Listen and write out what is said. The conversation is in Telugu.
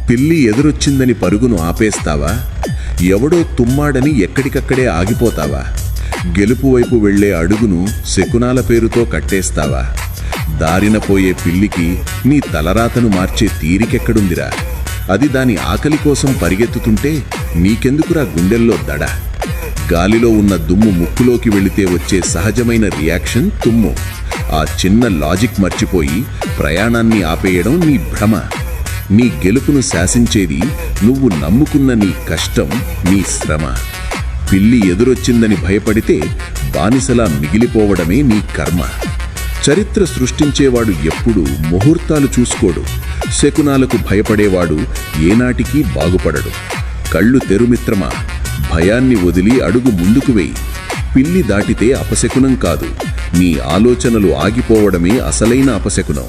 పిల్లి ఎదురొచ్చిందని పరుగును ఆపేస్తావా? ఎవడో తుమ్మాడని ఎక్కడికక్కడే ఆగిపోతావా? గెలుపు వైపు వెళ్లే అడుగును శకునాల పేరుతో కట్టేస్తావా? దారిన పోయే పిల్లికి నీ తలరాతను మార్చే తీరికెక్కడుందిరా? అది దాని ఆకలి కోసం పరిగెత్తుతుంటే నీకెందుకురా గుండెల్లో దడ? గాలిలో ఉన్న దుమ్ము ముక్కులోకి వెళితే వచ్చే సహజమైన రియాక్షన్ తుమ్ము. ఆ చిన్న లాజిక్ మర్చిపోయి ప్రయాణాన్ని ఆపేయడం నీ భ్రమ. నీ గెలుపును శాసించేది నువ్వు నమ్ముకున్న నీ కష్టం, నీ శ్రమ. పిల్లి ఎదురొచ్చిందని భయపడితే బానిసలా మిగిలిపోవడమే నీ కర్మ. చరిత్ర సృష్టించేవాడు ఎప్పుడూ ముహూర్తాలు చూసుకోడు. శకునాలకు భయపడేవాడు ఏనాటికి బాగుపడడు. కళ్ళు తెరుమిత్రమా, భయాన్ని వదిలి అడుగు ముందుకు వేయి. పిల్లి దాటితే అపశకునం కాదు, నీ ఆలోచనలు ఆగిపోవడమే అసలైన అపశకునం.